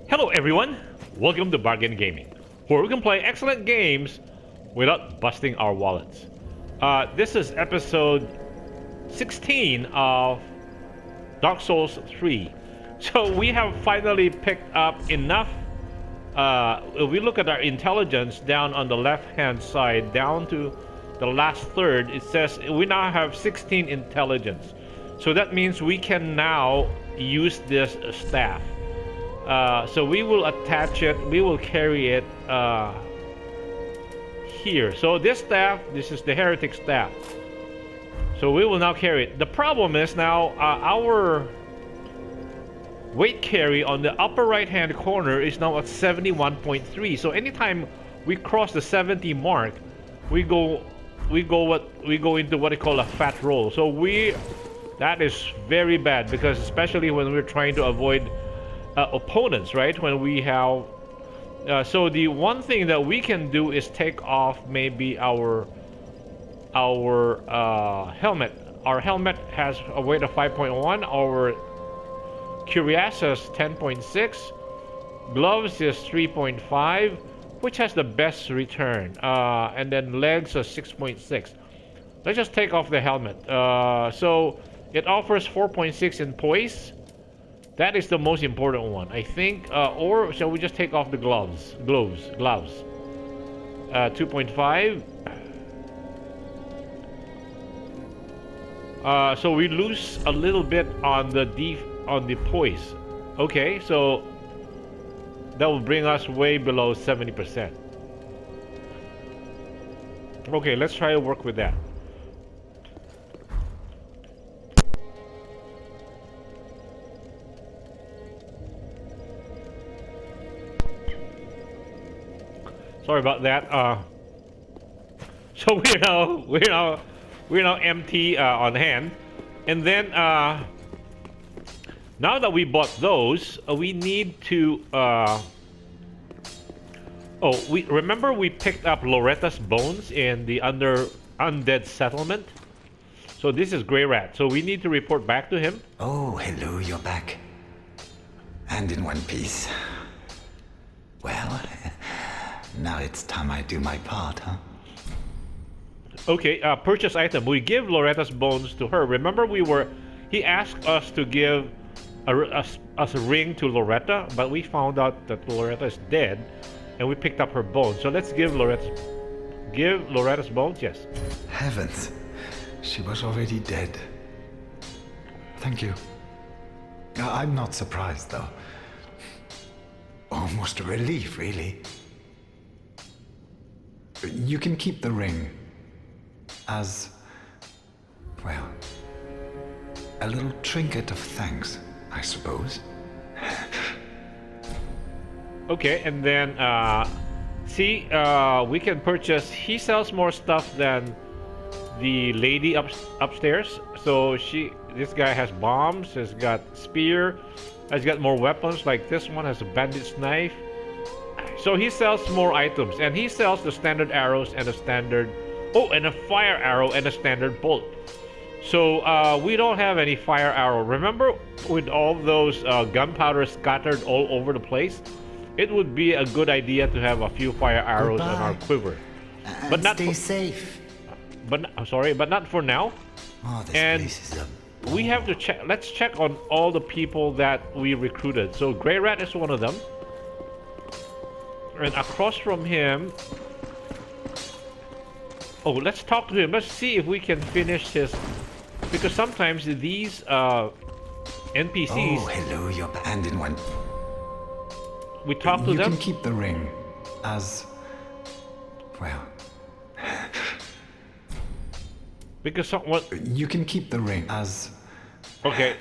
Hello everyone, welcome to Bargain Gaming, where we can play excellent games without busting our wallets. This is episode 16 of Dark Souls 3. So we have finally picked up enough. If we look at our intelligence down on the left hand side, down to the last third, it says we now have 16 intelligence. So that means we can now use this staff. So we will attach it, we will carry it here. So this staff, this is the heretic staff. So we will now carry it. The problem is now our weight carry on the upper right hand corner is now at 71.3. So anytime we cross the 70 mark, we go into what they call a fat roll. So that is very bad, because especially when we're trying to avoid opponents, right? When we have so the one thing that we can do is take off maybe our helmet. Our helmet has a weight of 5.1. Our cuirass is 10.6. Gloves is 3.5, which has the best return. And then legs are 6.6. Let's just take off the helmet. So it offers 4.6 in poise. That is the most important one, I think. Or shall we just take off the gloves? Gloves. 2.5. So we lose a little bit on the poise. Okay, so that will bring us way below 70%. Okay, let's try to work with that. Sorry about that. So we're now empty on hand, and then now that we bought those, we need to. We remember we picked up Loretta's bones in the undead settlement. So this is Grey Rat. So we need to report back to him. Oh, hello, you're back. And in one piece. Well, now it's time I do my part, huh? Okay, purchase item. We give Loretta's bones to her. Remember he asked us to give us a ring to Loretta, but we found out that Loretta is dead, and we picked up her bones. So let's give Loretta's bones, yes. Heavens, she was already dead. Thank you. I'm not surprised, though. Almost a relief, really. You can keep the ring as, well, a little trinket of thanks, I suppose. Okay, and then we can purchase. He sells more stuff than the lady upstairs. So this guy has bombs, has got spear, has got more weapons. Like this one has a bandit's knife. So he sells more items, and he sells the standard arrows and a standard, and a fire arrow and a standard bolt. So we don't have any fire arrow. Remember, with all those gunpowder scattered all over the place, it would be a good idea to have a few fire arrows on our quiver. But not stay safe. But not for now. Oh, this place is a bore. We have to check. Let's check on all the people that we recruited. So Grey Rat is one of them. And across from him, let's talk to him. Let's see if we can finish his, because sometimes these NPCs. Oh, hello, you're and in one. We talk to them. You can keep the ring as, well. Because you can keep the ring as. Okay,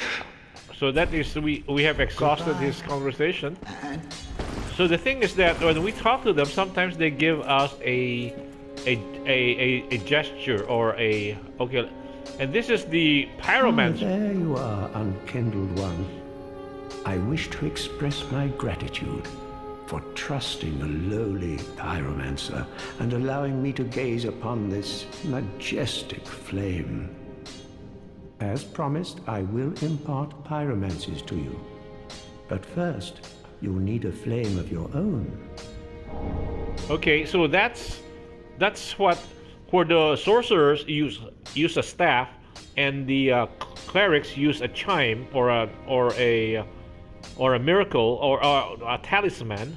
so that is we have exhausted his conversation. So the thing is that when we talk to them, sometimes they give us a gesture or and this is the pyromancer. There you are, unkindled one. I wish to express my gratitude for trusting a lowly pyromancer and allowing me to gaze upon this majestic flame. As promised, I will impart pyromancies to you. But first, you'll need a flame of your own. Okay, so that's what where the sorcerers use a staff, and the clerics use a chime or a miracle or a talisman.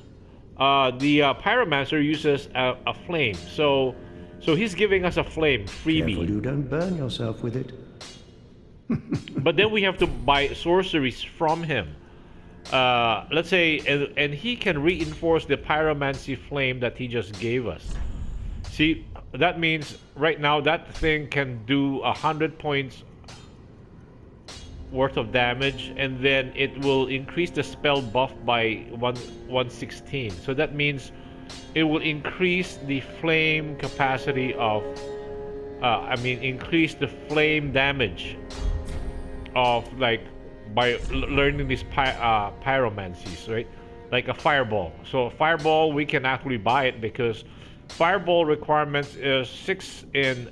The pyromancer uses a flame. So he's giving us a flame freebie. Careful you don't burn yourself with it. But then we have to buy sorceries from him. Let's say, and he can reinforce the pyromancy flame that he just gave us. See, that means right now that thing can do 100 points worth of damage, and then it will increase the spell buff by 116. So that means it will increase the flame capacity of, increase the flame damage of, like, by learning these pyromancies, right? Like a fireball. So a fireball, we can actually buy it because fireball requirements is 6 in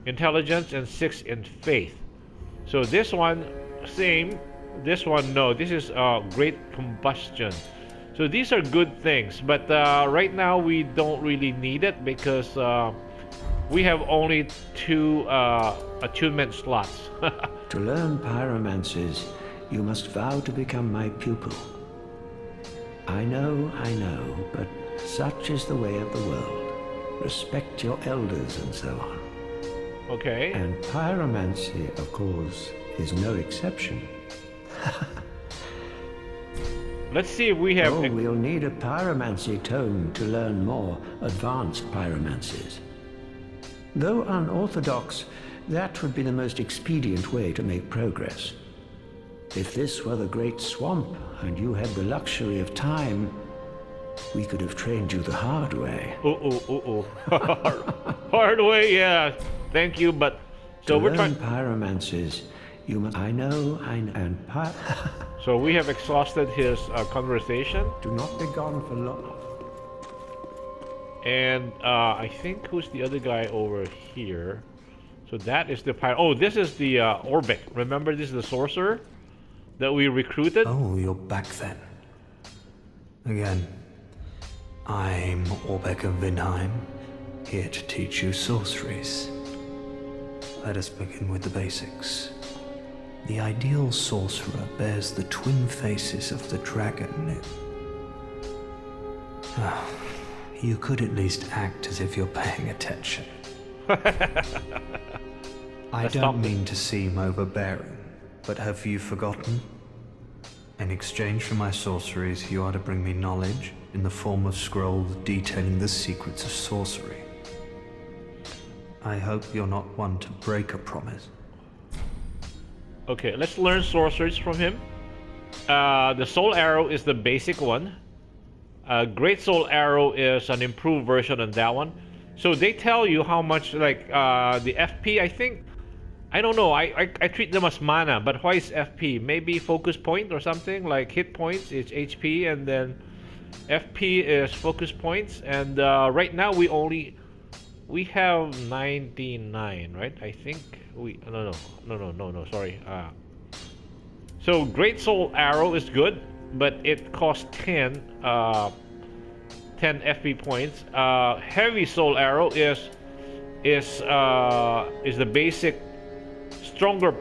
intelligence and 6 in faith. So this one, same. This one, no. This is great combustion. So these are good things, but right now we don't really need it because we have only 2 attunement slots. To learn pyromancies, you must vow to become my pupil. I know, but such is the way of the world. Respect your elders and so on. Okay. And pyromancy, of course, is no exception. Let's see if we have... Oh, we'll need a pyromancy tome to learn more advanced pyromancies. Though unorthodox, that would be the most expedient way to make progress. If this were the Great Swamp, and you had the luxury of time, we could have trained you the hard way. Hard way, yeah. Thank you, but... So we're trying... pyromancies, you must... I know, and So we have exhausted his conversation. Do not be gone for long. And I think who's the other guy over here? So that is the pyro... Oh, this is the Orbic. Remember, this is the sorcerer that we recruited? Oh, you're back then. Again, I'm Orbeck of Vinheim, here to teach you sorceries. Let us begin with the basics. The ideal sorcerer bears the twin faces of the dragon. You could at least act as if you're paying attention. I don't mean to seem overbearing, but have you forgotten? In exchange for my sorceries, you are to bring me knowledge in the form of scrolls detailing the secrets of sorcery. I hope you're not one to break a promise. Okay, let's learn sorceries from him. The Soul Arrow is the basic one. Great Soul Arrow is an improved version of that one. So they tell you how much, like, the FP, I think. I don't know, I treat them as mana, but why is FP? Maybe focus point or something? Like hit points is HP, and then FP is focus points. And right now we have 99, right? I think no, sorry. So Great Soul Arrow is good, but it costs 10 FP points. Heavy Soul Arrow is the basic, stronger,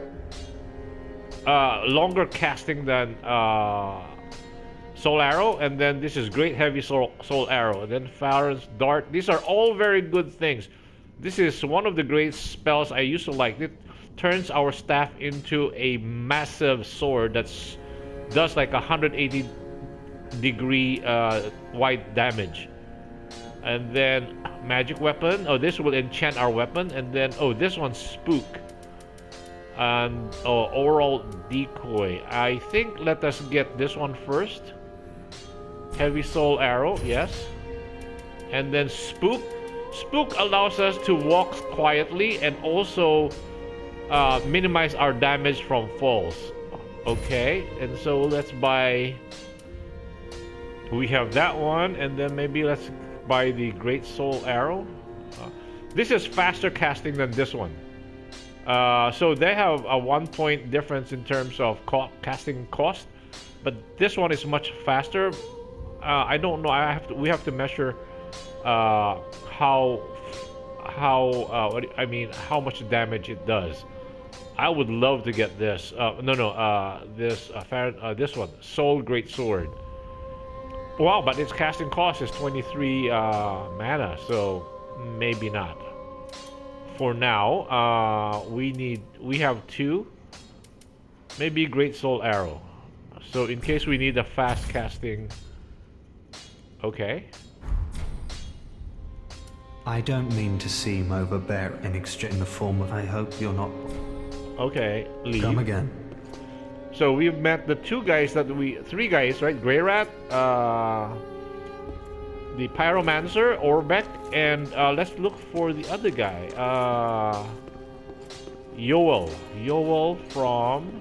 longer casting than Soul Arrow, and then this is Great Heavy Soul Arrow, and then Farron's Dart. These are all very good things. This is one of the great spells I used to like. It turns our staff into a massive sword that's does like 180 degree wide damage. And then magic weapon. Oh, this will enchant our weapon. And then this one's spook. And oral decoy. I think let us get this one first. Heavy soul arrow, yes. And then spook. Spook allows us to walk quietly and also minimize our damage from falls. Okay, and so let's buy. We have that one, and then maybe let's buy the Great Soul Arrow. This is faster casting than this one. So they have a 1 point difference in terms of casting cost. but this one is much faster. I don't know. We have to measure how much damage it does. I would love to get this. This one, Soul Great Sword. Wow, but its casting cost is 23 mana, so maybe not. For now, we have 2. Maybe Great Soul Arrow. So in case we need a fast casting. Okay. I don't mean to seem overbearing in the form of I hope you're not. Okay, leave. Come again. So we've met the 3 guys, right? Grey Rat, the Pyromancer, Orbeck, and let's look for the other guy. Yoel. Yoel from...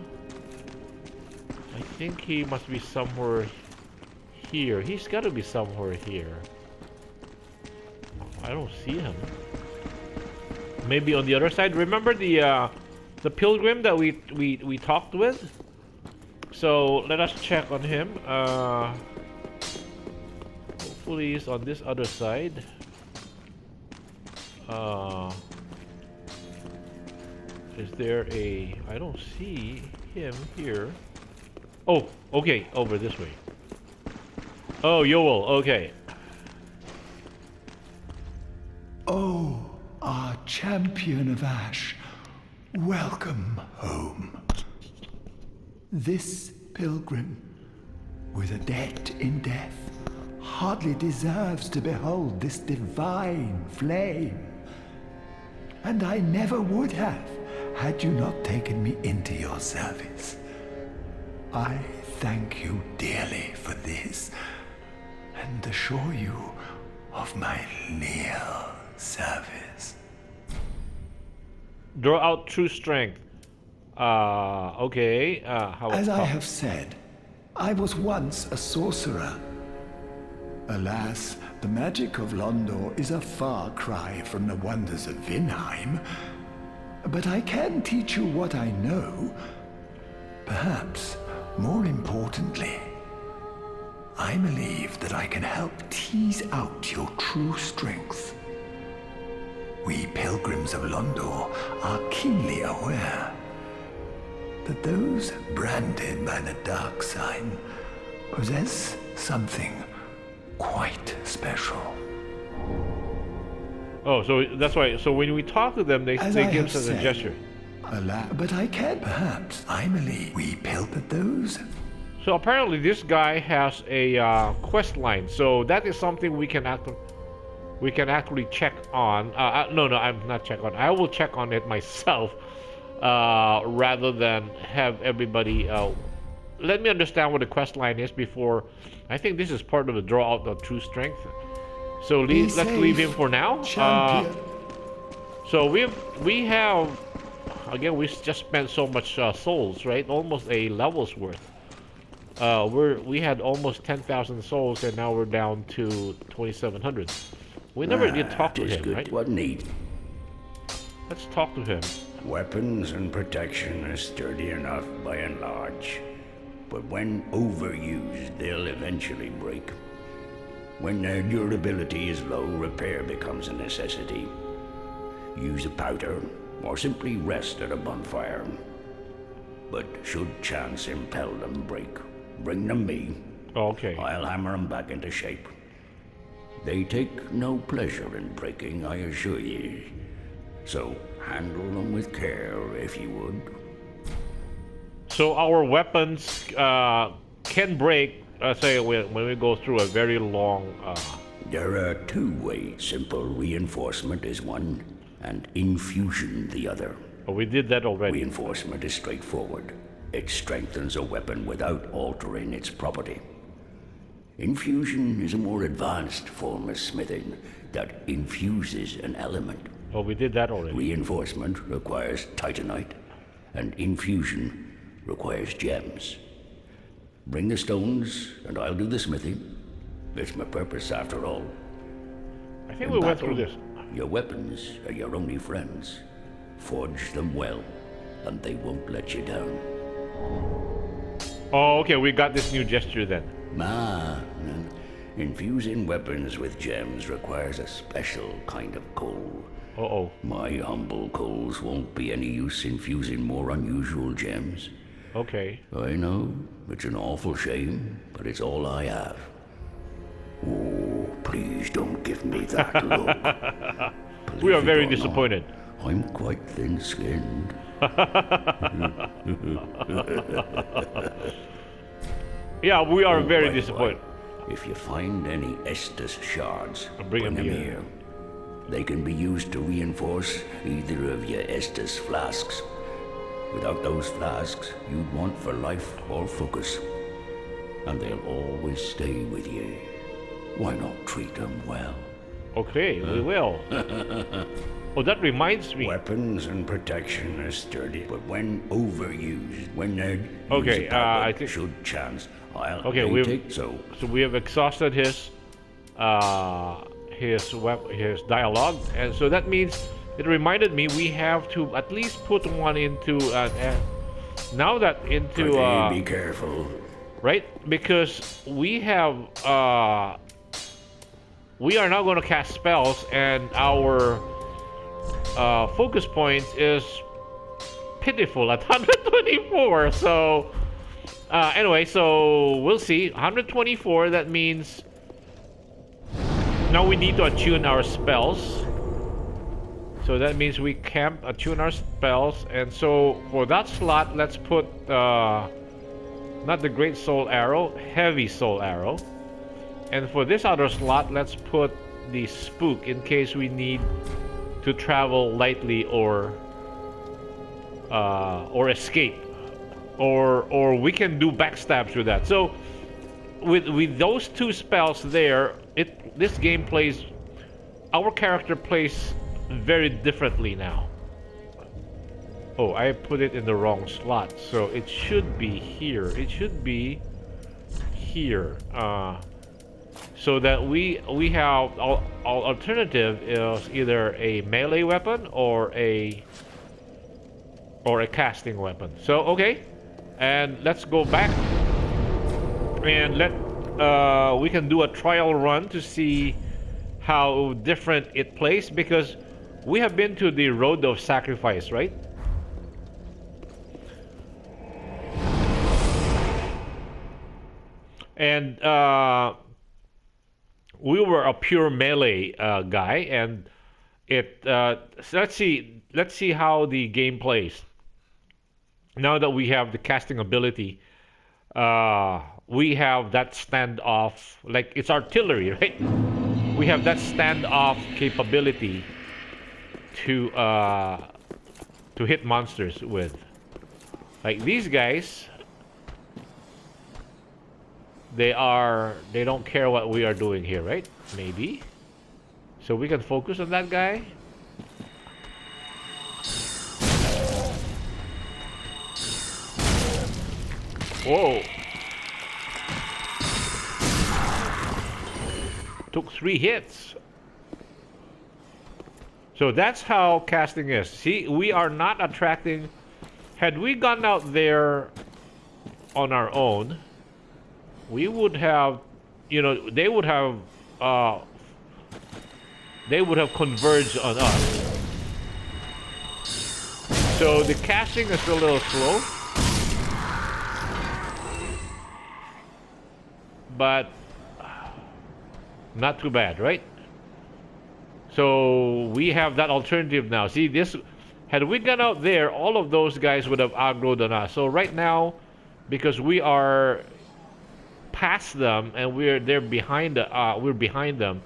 I think he must be somewhere here. He's got to be somewhere here. I don't see him. Maybe on the other side. Remember the pilgrim that we talked with? So let us check on him. Hopefully he's on this other side. Is there a... I don't see him here. Oh, okay, over this way. Oh, Yoel, okay. Oh, our champion of Ash, welcome home. This pilgrim, with a debt in death, hardly deserves to behold this divine flame. And I never would have, had you not taken me into your service. I thank you dearly for this, and assure you of my leal service. Draw out true strength. Okay. As I have said, I was once a sorcerer. Alas, the magic of Londor is a far cry from the wonders of Vinheim. But I can teach you what I know. Perhaps, more importantly, I believe that I can help tease out your true strength. We pilgrims of Londor are keenly aware that those branded by the dark sign possess something quite special. Oh, so that's why. So when we talk to them, they give us a gesture. But I can perhaps. I believe we pilgrim those. So apparently this guy has a quest line. So that is something we can actually check on. No, I'm not check on. I will check on it myself, rather than have everybody. Let me understand what the quest line is before. I think this is part of the draw out the true strength. So let's leave him for now. So we have again. We just spent so much souls, right? Almost a level's worth. We had almost 10,000 souls, and now we're down to 2,700. We never did talk to him, right? What need? Let's talk to him. Weapons and protection are sturdy enough by and large, but when overused, they'll eventually break. When their durability is low, repair becomes a necessity. Use a powder, or simply rest at a bonfire. But should chance impel them break, bring them me. Okay. I'll hammer them back into shape. They take no pleasure in breaking, I assure ye. So handle them with care, if you would. So our weapons can break, say, when we go through a very long... There are 2 ways. Simple reinforcement is one, and infusion the other. Oh, we did that already. Reinforcement is straightforward. It strengthens a weapon without altering its property. Infusion is a more advanced form of smithing that infuses an element. Oh, we did that already. Reinforcement requires titanite, and infusion requires gems. Bring the stones, and I'll do the smithing. It's my purpose, after all. I think we went through this. Your weapons are your only friends. Forge them well, and they won't let you down. Oh, okay, we got this new gesture then. Infusing weapons with gems requires a special kind of coal. Uh-oh. My humble coals won't be any use infusing more unusual gems. Okay. I know, it's an awful shame, but it's all I have. Oh, please don't give me that look. We are very Believe it or disappointed. not, I'm quite thin-skinned. Yeah, we are very By the way, disappointed. If you find any Estus shards, Bring bring 'em them here. here. They can be used to reinforce either of your Estus flasks. Without those flasks, you'd want for life or focus. And they'll always stay with you. Why not treat them well? Okay, we will. Oh, that reminds me. Weapons and protection are sturdy, but when overused, when they're Okay, I think. should chance, I'll Okay, hate we've it so. so we have exhausted his dialogue, and so that means it reminded me we have to at least put one into now that into Be careful. right, because we have we are now going to cast spells, and our focus points is pitiful at 124. So anyway, so we'll see. 124, that means now we need to attune our spells. So that means we can't attune our spells, and so for that slot, let's put not the Great Soul Arrow, Heavy Soul Arrow. And for this other slot, let's put the Spook in case we need to travel lightly or escape, or we can do backstabs with that. So with those two spells there, this game plays, our character plays very differently now. Oh, I put it in the wrong slot, so it should be here. It should be here. So that we have our alternative is either a melee weapon or a casting weapon. So okay, and let's go back and we can do a trial run to see how different it plays, because we have been to the road of sacrifice, right? And we were a pure melee guy, and so let's see how the game plays. Now that we have the casting ability, we have that standoff, like it's artillery, right? We have that standoff capability to hit monsters with. Like these guys, they don't care what we are doing here, right? Maybe. So we can focus on that guy. Whoa. Took 3 hits. So that's how casting is. See, we are not attracting. Had we gone out there on our own, we would have, they would have converged on us. So the casting is a little slow, but not too bad, right? So we have that alternative now. See, this, had we gone out there, all of those guys would have aggroed on us. So right now, because we are past them and we're behind them,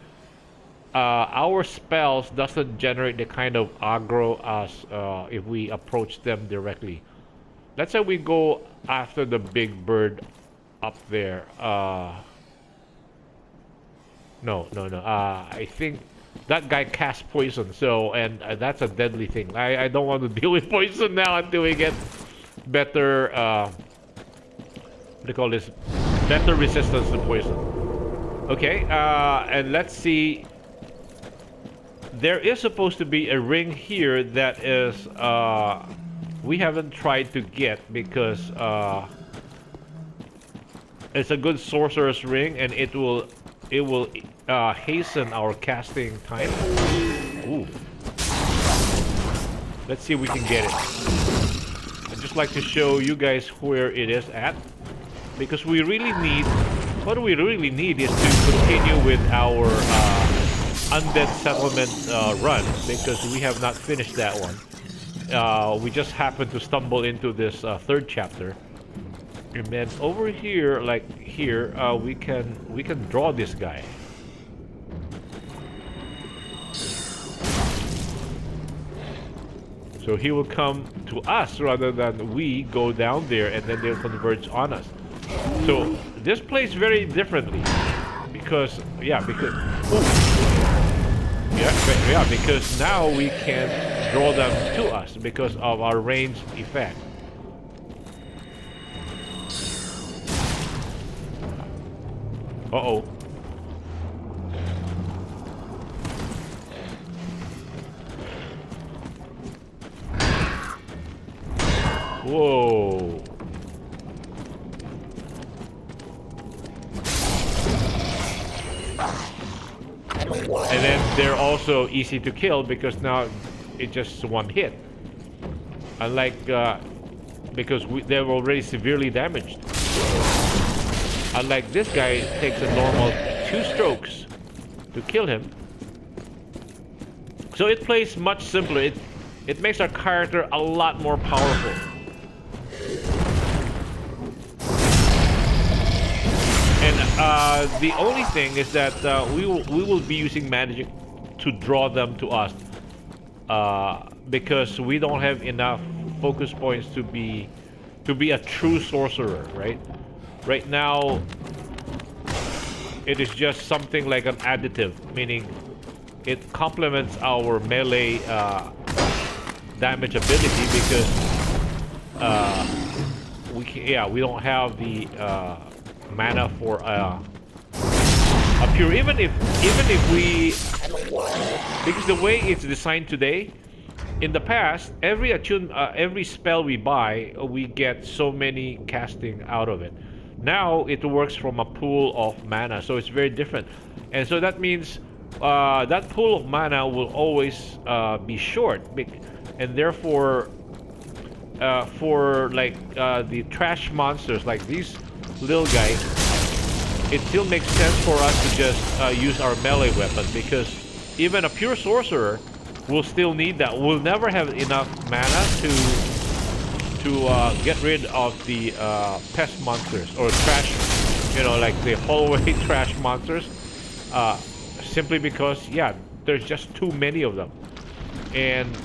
our spells doesn't generate the kind of aggro as if we approach them directly. Let's say we go after the big bird up there. No. I think that guy casts poison, so, and that's a deadly thing. I don't want to deal with poison now until we get better, what do you call this? Better resistance to poison. Okay, and let's see. There is supposed to be a ring here that is, we haven't tried to get because It's a good sorcerer's ring, and it will hasten our casting time. Ooh. Let's see if we can get it. I'd just like to show you guys where it is at, because we really need, what we really need is to continue with our undead settlement run, because we have not finished that one. We just happened to stumble into this third chapter. And then over here, like here, we can draw this guy. So he will come to us rather than we go down there, and then they'll converge on us. So this plays very differently, because because because now we can draw them to us because of our range effect. Uh-oh. Whoa. And then they're also easy to kill because now it's just one hit. Unlike, because they're already severely damaged. Unlike this guy, it takes a normal 2 strokes to kill him. So it plays much simpler. It makes our character a lot more powerful. And the only thing is that we will be using magic to draw them to us, because we don't have enough focus points to be a true sorcerer, right? Right now, it is just something like an additive, meaning it complements our melee damage ability, because we don't have the mana for a pure. Even if we, because the way it's designed today, in the past, every spell we buy, we get so many casting out of it. Now it works from a pool of mana, so it's very different. And so that means that pool of mana will always be short, and therefore for like the trash monsters like these little guys, it still makes sense for us to just use our melee weapon, because even a pure sorcerer will still need that. We'll never have enough mana to get rid of the pest monsters or trash, like the hallway trash monsters, simply because there's just too many of them. And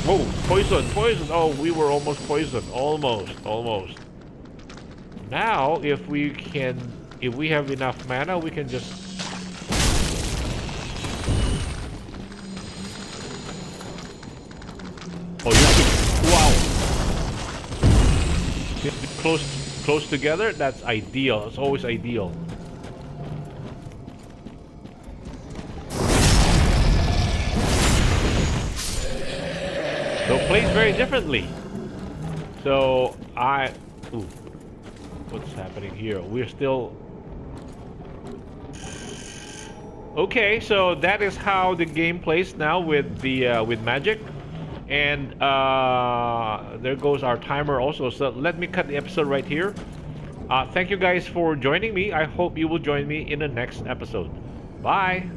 whoa, poison. Oh, we were almost poisoned. Almost. Now, if we have enough mana, we can just... Oh, wow. Close together? That's ideal. It's always ideal. So it plays very differently. So ooh, what's happening here? We're still... Okay, so that is how the game plays now with the with magic. And there goes our timer also. So let me cut the episode right here. Thank you guys for joining me. I hope you will join me in the next episode. Bye.